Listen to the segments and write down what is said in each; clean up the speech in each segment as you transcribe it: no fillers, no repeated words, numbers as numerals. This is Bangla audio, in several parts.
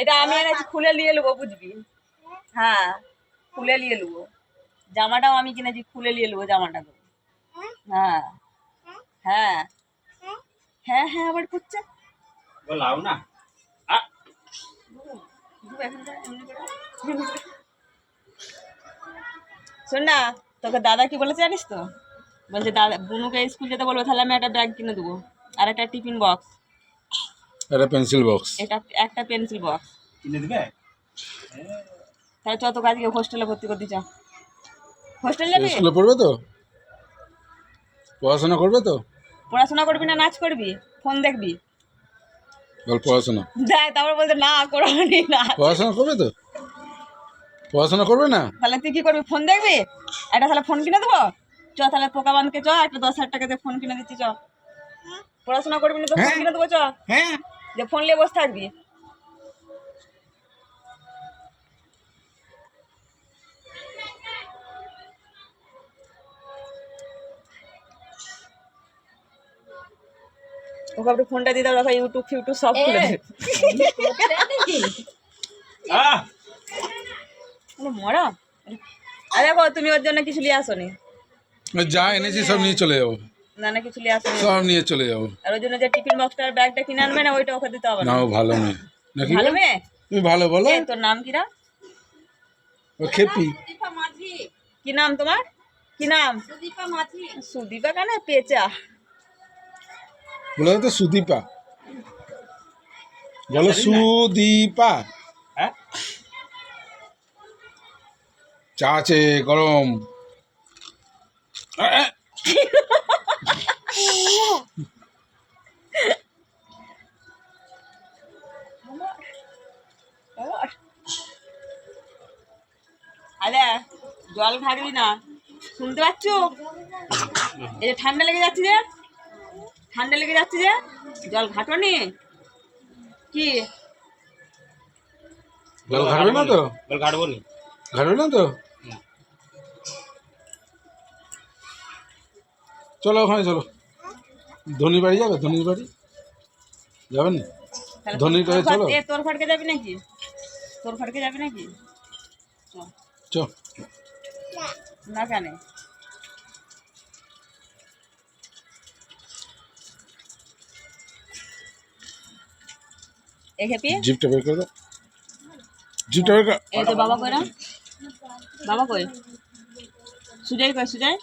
এটা আমি এনেছি, খুলে নিয়ে নেবো, বুঝবি? হ্যাঁ, খুলে নিয়ে নেবো। জামাটাও আমি কিনেছি, খুলে নিয়ে নেবো জামাটা। হ্যাঁ হ্যাঁ হ্যাঁ হ্যাঁ, আবার করছে। বলাও না। শোন না, তোকে দাদা কি বলেছে জানিস তো? বলছে দাদা বুনুকে স্কুল যেতে বলবো, তাহলে আমি একটা ব্যাগ কিনে দেবো, আর একটা টিফিন বক্স, একটা পেন্সিল বক্স, এটা একটা পেন্সিল বক্স কিনে দিবে। তাহলে চ তোকে আজকে হোস্টেলে ভর্তি করে দিচ্ছ। হোস্টেল যাবি? স্কুলে পড়বে তো? পড়াশোনা করবে তো? পড়াশোনা করবি না নাচ করবি, ফোন দেখবি? বল পড়াশোনা। দেখ, তারপর বলতে না করবি না। পড়াশোনা করবে তো? পড়াশোনা করবে না? তাহলে তুই কি করবি, ফোন দেখবি? একটা তাহলে ফোন কিনে দেবো, চ তাহলে পোকা বানকে চ, একটা 10,000 টাকা দিয়ে ফোন কিনে দিচ্ছি, চ। পড়াশোনা করবি না তো ফোন কিনে দেবো, চ। হ্যাঁ, যে ফোন নিয়ে বসে থাকবি। ওকে আপনি ফোনটা দিয়ে দাও, দেখো ইউটিউব ফিউটিউব সব খুলে দেবে। মরা। আরে দেখো, তুমি ওর জন্য কিছু নিয়ে আসো নি? যা এনেছি সব নিয়ে চলে যাবো। না না, কিছু নিয়ে আসো নি? সব নিয়ে চলে যাবো। আর ওই জন্য যে টিফিন বক্সটা আর ব্যাগটা কিনে আনবে না, ওইটা ওকে দিতে হবে না, না। ও ভালো মেয়ে নাকি? ভালো মেয়ে? তুমি ভালো বলো। তোর নাম কিরা? ও খেপি। কি নাম তোমার? কি নাম? সুদীপা কেন পেঁচা? বলো তো সুদীপা, বলো সুদীপা। হ্যাঁ, চা আছে গরম। আরে জল ঘাটবি না, শুনতে পাচ্ছ? এই যে ঠান্ডা লেগে যাচ্ছে যে, ঠান্ডা লেগে যাচ্ছে যে, জল ঘাটনি কি? জল ঘাটবে না তো? বল কাটবো নি। ঘাটবে না তো? চলো ওখানে চলো। ধনির বাড়ি যাবে? ধনির বাড়ি যাবেন? ধনির বাড়ি চলো। তোর ফাটকে যাবি নাকি? তোর ফাটকে যাবি নাকি? চ। না কেন? এ খেপি, জিপটা বের করে দাও। জিপটা বের কর। এই তো বাবা কই না? বাবা কই? সুজয় কই? সুজয়,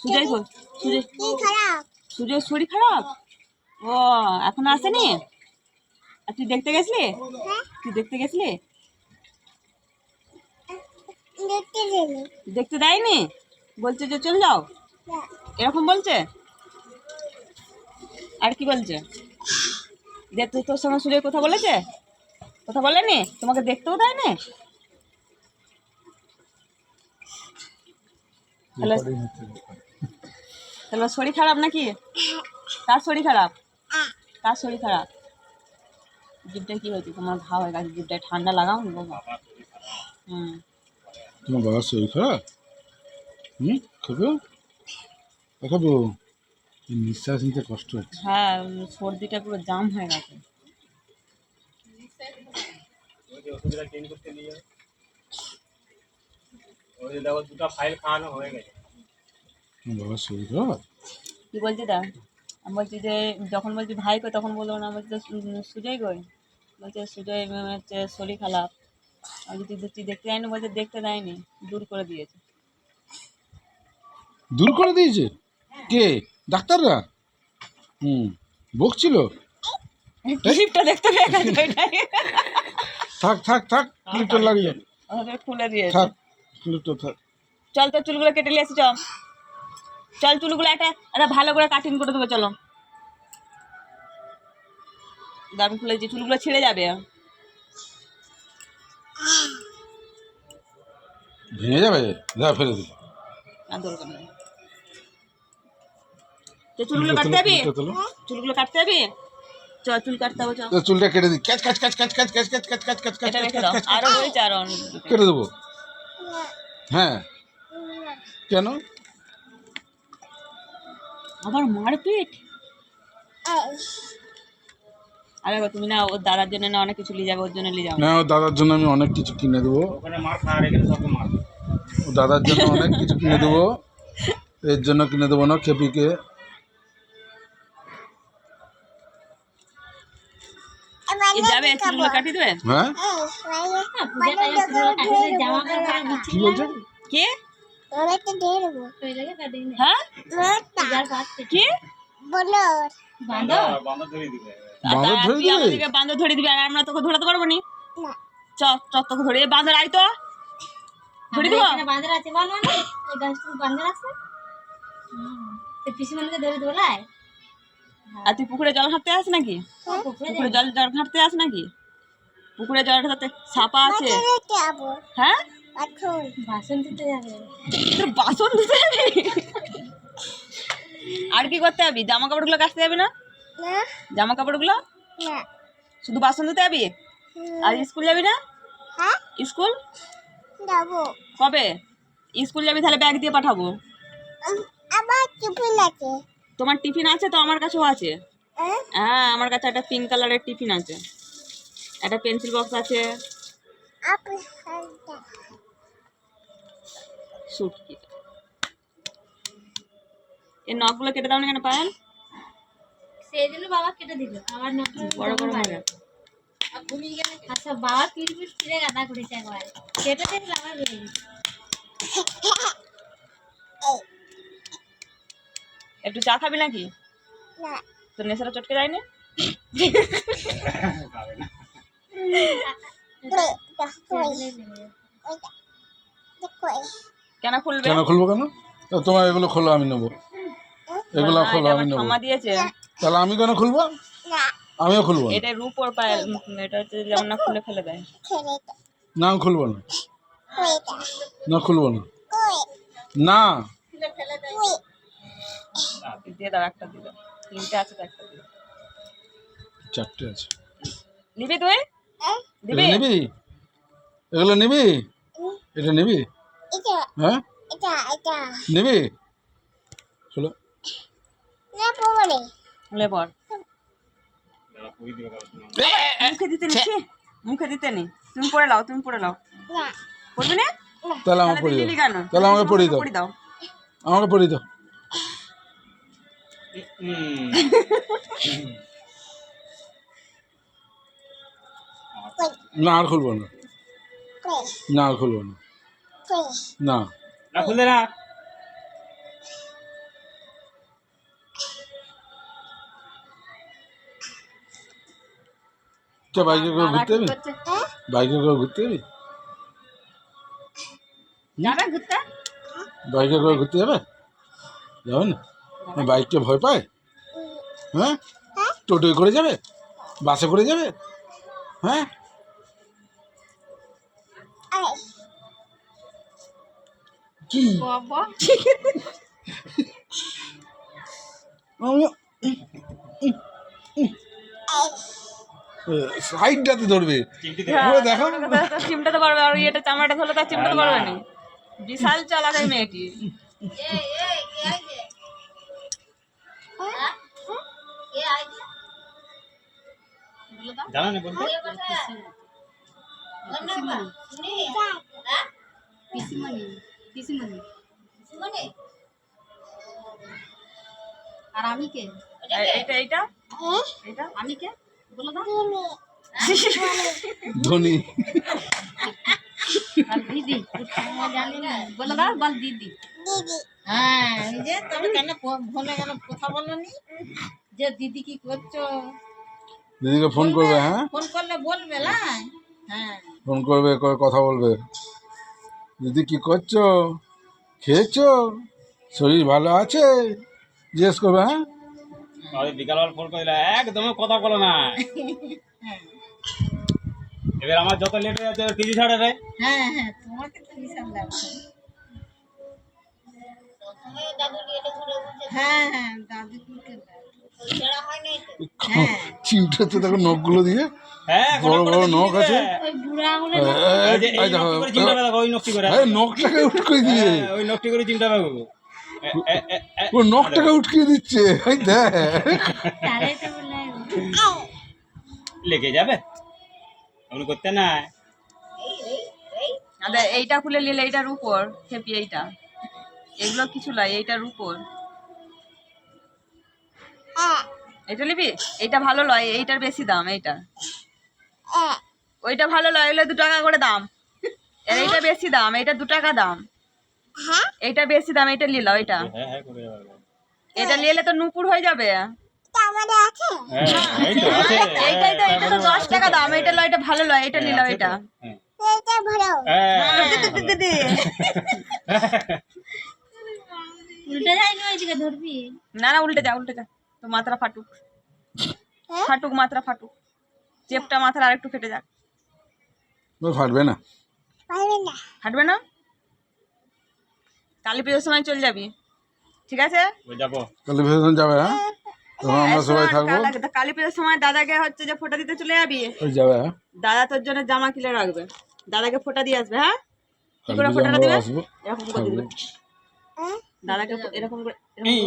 সুজয় কই? সুজয়, সুজয় শরীর খারাপ? ও এখনো আসেনি? আর তুই দেখতে গেছিলি? তুই দেখতে গেছিলি? দেখতে দেয়নি? বলছে যে চলে যাও, এরকম বলছে? আর কি বলছে? যে তুই তোর সঙ্গে সুজয় কথা বলেছে? কথা বলেনি? তোমাকে দেখতেও দেয়নি? তাহলে তাহলে শরীর খারাপ নাকি? কার শরীর খারাপ? কার শরীর খারাপ? জিভটায় কি হয়েছে? তোমার ঘা হয়ে গেছে জিভটায়, ঠান্ডা লাগাও নি বাবা। হুম। তোমার বাবার শরীর খারাপ? খাবো খাবো। নিঃশ্বাস নিতে কষ্ট হচ্ছে। হ্যাঁ, সর্দিটা পুরো জাম হয়ে গেছে। ওষুধটা চেঞ্জ করতে নিয়ে যাবে। ওই যে দেখো দুটো ফাইল খাওয়ানো হয়ে গেছে। তোমার বাবার শরীর খারাপ? কি বলছি তা? আমি বলছি যে যখন বলছি ভাই কই, তখন বললো না, বলছি সুজয় কই? বলছে সুজয় হচ্ছে শরীর খারাপ। আমি তুই তুই দেখতে যায়নি? বলছে দেখতে দেয়নি, দূর করে দিয়েছে। দূর করে দিয়েছে? কে? ডাক্তাররা? বকছিল? ক্লিপটা দেখতে পেয়ে গেছে ওইটাই। থাক থাক থাক, ক্লিপটা লাগিয়ে ওকে খুলে দিয়েছে। থাক, ক্লিপটা থাক। চল তোর চুলগুলো কেটে নিয়ে আসি, চল চল, চুলগুলো একটা একটা ভালো করে কাটিং করে দেবো, চলো। দাম খুলে যে চুলগুলো ছিঁড়ে যাবে। ভেঙে যাবে, যা ফেলে দিল। আর দরকার নেই। তো চুলগুলো কাটতে যাবি? চুলগুলো কাটতে যাবি? চল চুল কাটতে হবে, চল। চুলটা কেটে দিই, catch catch catch catch catch catch catch catch catch catch catch এটা রেখে দাও, আরো রয়েছে আরো অনেক। কেটে দেবো। হ্যাঁ, কেন? আবার মারপিট? আরে গো, তুমি না ওর দাদার জন্য না অনেক কিছু নিয়ে যাবে, ওর জন্য নিয়ে যাও। না, ওর দাদার জন্য আমি অনেক কিছু কিনে দেবো। ওখানে মার খাওয়ার এখানে সবকে মার। ওর দাদার জন্য অনেক কিছু কিনে দেবো, এর জন্য কিনে দেবো না খেপিকে। এ যাবে চুলগুলো কাটিয়ে দেবে? হ্যাঁ কি বলছে? কে? হ্যাঁ কি বাঁধা ধরে দিবে। বাঁদর ধরে তুই দিবে? আমাদেরকে বাঁদর ধরে দিবি আর আমরা তোকে ধরাতে পারবো নি? চ চ তোকে ধরে, এ বাঁদর আই তো, ধরে দিব। বাঁদর আছে বল, মানে এই গাছটা বাঁদর আছে। তো পিসিমণিকে ধরে দোলায়। আর তুই পুকুরে জল ঘাটতে আস নাকি? পুকুরে জল জল ঘাটতে আস নাকি? পুকুরে জল ঘাটতে সাপা আছে। হ্যাঁ বাসন দিতে যাবে। তোর বাসন ধুতে যাবি? আর কি করতে যাবি? জামা কাপড়গুলো কাচতে যাবি না? জামা কাপড়গুলো শুধু বাসন ধুতে যাবি? আর স্কুল যাবি না? স্কুল কবে স্কুল যাবি? তাহলে ব্যাগ দিয়ে পাঠাবো। তোমার টিফিন আছে তো? আমার কাছেও আছে। হ্যাঁ আমার কাছে একটা পিঙ্ক কালারের টিফিন আছে, একটা পেন্সিল বক্স আছে। সুটকি এই নখগুলো কেটে দাও না কেন পায়েল? সেই জন্য বাবা কেটে দিল। আমার বড় বড় হয়ে গেছে। আচ্ছা বাবা পিঠ ফিরে গাদা করেছে একবার, কেটে দিল আবার রয়ে গেছে। একটু চা খাবি নাকি? তোর নেশাটা চটকে যায়নি? কেন খুলবে? কেন খুলবো কেন? তোমার এগুলো খোলো, আমি নেবো। এগুলো খোলো, আমি নেবো। ক্ষমা দিয়েছে। তাহলে আমি কেন খুলবো? আমিও খুলবো না। এটা রূপোর পায়েল, এটা হচ্ছে যেমন না খুলে ফেলে দেয়। না আমি খুলবো না, না খুলবো না, না। দিয়ে দাও, একটা দিয়ে দাও। তিনটে আছে তো, একটা দিয়ে দাও। চারটে আছে। নিবি তুই? দিবি? এগুলো নিবি? এগুলো নিবি? এটা নিবি? হ্যাঁ নিবি? চলো লে পর। দাদা পুরি দিবে কারণ মুখে দিতে নিচ্ছি, মুখে দিতে নি। তুমি পড়ে নাও, তুমি পড়ে নাও। পড়বি না? তাহলে আমাকে পড়িয়ে দিলি দাও, কেন? তাহলে আমাকে পড়িয়ে দাও, পড়ি দাও। আমাকে পড়িয়ে দাও। না আর খুলবো না, না আর খুলবো না, না। না খুলে না। তো বাইকে করে ঘুরতে যাবি? করছে? বাইকে করে ঘুরতে যাবি? যাবে ঘুরতে? বাইকে করে ঘুরতে যাবে? যাবে না? বাইককে ভয় পায়? হ্যাঁ টোটোয় করে যাবে? বাসে করে যাবে? হ্যাঁ কি বাবা সাইডটাতে ধরবে। চিমটি ওরে দেখো চিমটাতে পারবে, আর এটা চামড়াটা ধরলে তার চিমটাতে পারবে না। বিশাল চালাক এই মেয়েটি। জানো না বলতে? আর আমি কে? এইটা এইটা এইটা আমি কে বলে দাও। ধনী আর দিদি জানি না, বলে দাও। বল দিদি। হ্যাঁ এই যে তবে কেন ফোনে কেন কথা বলনি যে দিদি কি করছো? দিদিকে ফোন করবে। হ্যাঁ ফোন করলে বলবে না? হ্যাঁ ফোন করবে, করে কথা বলবে। দিদি কি করছো, খেয়েছো, শরীর ভালো আছে, জিজ্ঞেস করবে। হ্যাঁ আরে বিকালবেলা ফোন করে দিলা, একদম কথা বলো না। এবার আমার যত লেট হয়ে যাচ্ছে টিভি ছাড়ে রে। হ্যাঁ হ্যাঁ তোমাকে তো বিশাল লাগছে। হ্যাঁ হ্যাঁ দাদু চিমটা তো দেখো নখগুলো দিয়ে, হ্যাঁ বড় বড় নখ আছে। ওই বুড়া আঙুলে এই যে এই দেখো, নকটি করে চিমটা বাঁধা, ওই নকটি করে। এই নখটাকে উটকিয়ে দিয়ে, হ্যাঁ, ওই নকটি করে চিমটা বাঁধবো। ও নখটাকে উটকিয়ে দিচ্ছে। এই দেখ তাহলে তো বলে লেগে যাবে এমন করতে না। আরে এইটা খুলে নিলে এইটার উপর খেপি, এইটা এগুলো কিছু নয়, এইটার উপর এটা নিবি। এইটা ভালো লয়, এইটার বেশি দাম। এইটা ওইটা ভালো লয়, এগুলো 2 টাকা করে দাম। আর এইটা বেশি দাম, এইটা 2 টাকা দাম। এইটা বেশি দাম, এইটা নিলাও। এটা হ্যাঁ হ্যাঁ করে যাবে। এটা নিলে তো নুপুর হয়ে যাবে। হ্যাঁ এই তো আছে। এইটাই তো, এটা তো 10 টাকা দাম। এইটা লয়, এটা ভালো লয়, এটা নিলাও। এটা হ্যাঁ। দিদি উল্টে যায়নি, ওইদিকে ধরবি। না না, উল্টে যা, উল্টে যা। তো মাত্রা ফাটুক, ফাটুক, মাত্রা ফাটুক। চেপটা মাথার আরেকটু ফেটে যাক। ফাটবে না, ফাটবে না। কালী পুজোর সময় চলে যাবি, ঠিক আছে? ওই যাবো। কালী বিসর্জন যাবে? হ্যাঁ, তখন আমরা সবাই থাকবো। কালী পুজোর সময় দাদাকে হচ্ছে যে ফোঁটা দিতে চলে যাবি। ওই যাবে। হ্যাঁ, দাদা তোর জন্য জামা কিনে রাখবে, দাদাকে ফোঁটা দিয়ে আসবে। হ্যাঁ, কি কালী করে পুজো ফোঁটাটা আমরা দিবে? আসবো, এরকম করে থাকবো। দিবে দাদাকে, এরকম করে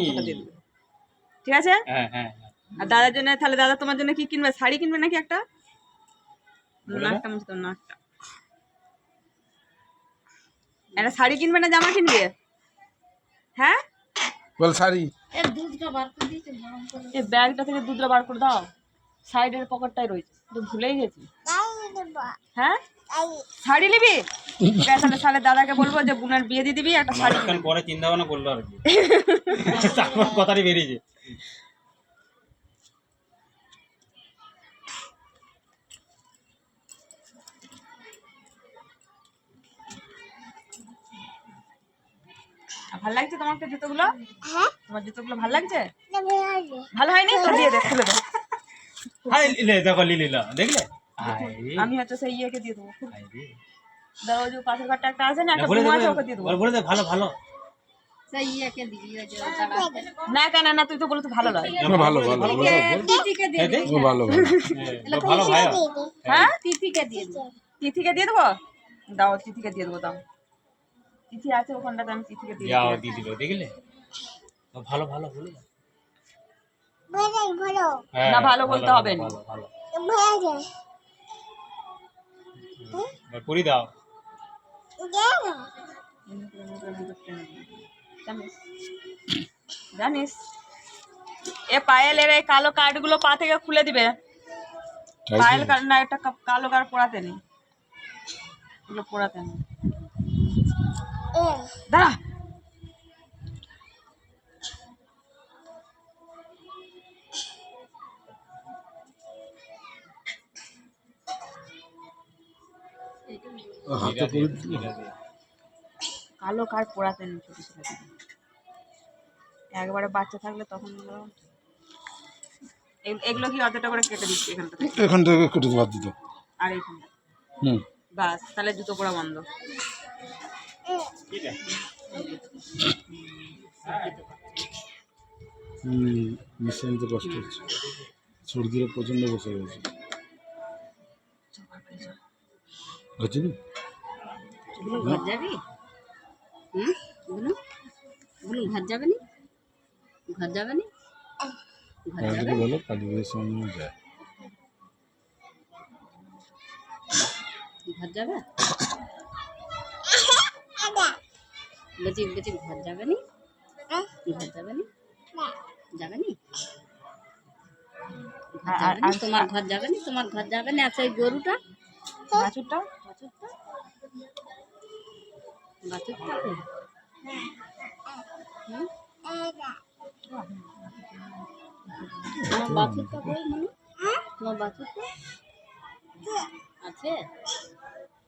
ফোঁটা দিয়ে দিবে, ঠিক আছে? হ্যাঁ হ্যাঁ আর দাদার জন্য তাহলে, দাদা তোমার জন্য কি কিনবে? শাড়ি কিনবে নাকি একটা? নাকটা মুছে দাও, নাকটা। একটা শাড়ি কিনবে না জামা কিনবে? হ্যাঁ, বল শাড়ি। এর দুধটা বার করে দিয়েছে গরম করে। এই ব্যাগটা থেকে দুধটা বার করে দাও, সাইডের পকেটটাই রয়েছে, তো ভুলেই গেছি। হ্যাঁ, শাড়ি নিবি? ঠিক আছে, তাহলে দাদাকে বলবো যে বোনের বিয়ে দিয়ে দিবি, একটা শাড়ি কিনে। পরে চিন্তা ভাবনা করলো আর কি। তারপর কথাটি বেরিয়েছে। ভালো লাগছে তোমাকে জুতোগুলো? তোমার জুতোগুলো ভালো লাগছে? ভালো হয়নি তো দিয়ে দে, খুলে দে। হাই লে দেখো লিলিলা দেখলে? আমি হয়তো সেই ইয়েকে দিয়ে দেবো। হাই রে। দাও, ওই যে পাশের ঘরটা একটা আছে না, একটা বলে বোমা দেবে, আছে, ওকে দিয়ে দেবো। বলে দে ভালো ভালো। সেই ইয়েকে দিবি, ওই যে দাঁড়াতে। না কেন না, তুই তো বলে তো ভালো লাগে। ভালো ভালো তিথিকে দিয়ে দিবি। ভালো ভালো। ভালো ভাই। হ্যাঁ, তিথিকে দিয়ে দিবি। তিথিকে দিয়ে দেবো। দাও, তিথিকে দিয়ে দেবো, দাও। তিথি আছে ওখানটাতে, আমি তিথিকে দিয়ে যাও দেবো। দিয়ে দিল দেখলে? ভালো ভালো বলে দাও। না, ভালো বলতে হবে না। ভালো ভালো। এবার পুরি দাও। জানিস এ পায়েলের এই কালো কার্ডগুলো পা থেকে খুলে দিবে। পায়েল কার্ড না, একটা কালো কার্ড পড়াতে নেই, এগুলো পড়াতে নেই। দাঁড়া, হাতে পরে দিল। কালো কার্ড পড়াতে নেই ছোট ছেলেদের। একবারে বাচ্চা থাকলে তখন এগুলো কি অতটা করে কেটে দিচ্ছি এখান থেকে, এখান থেকে কেটে বাদ দিত। আর এইখানে হুম, বাস, তাহলে জুতো পরা বন্ধ। নিশ্চয় নিতে কষ্ট হচ্ছে, সর্দিরে প্রচন্ড বসে গেছে। বুঝলি? ঘর যাবি? ঘর যাবে নি? ঘর যাবে নি? ঘর যাবে? বলো কালী পুজোর সময় যায়। ঘর যাবে? বলছি বলছি ঘর যাবে নি? ঘর যাবে নি? যাবে নি? তোমার ঘর যাবে নি? তোমার ঘর যাবে না? আচ্ছা, এই গরুটা, বাছুরটা, বাছুরটা তোমার বাছুরটা কই মানে? তোমার বাছুরটা আছে?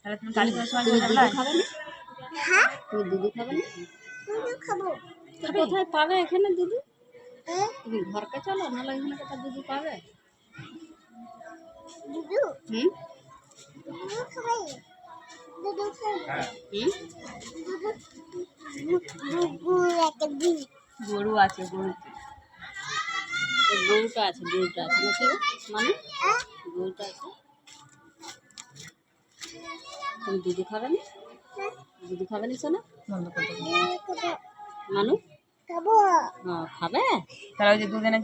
তাহলে তুমি কালী পুজোর সময় তুমি চলে দুধ যাবে? খাবে না? তুমি দুধ খাবে না? কোথায় পাবে এখানে দুধ? তুমি ঘরকে চলো, নাহলে এখানে কোথায় দুধ পাবে? হুম, গরু আছে, গরু। গরুটা আছে, গরুটা আছে নাকি গো? মানে গরুটা আছে। তুমি দুধ খাবে না? দুধ খাবে না শোনা? বন্ধ করে দেবো। মানু হ্যাঁ খাবে। তাহলে ওই যে দুধ এনে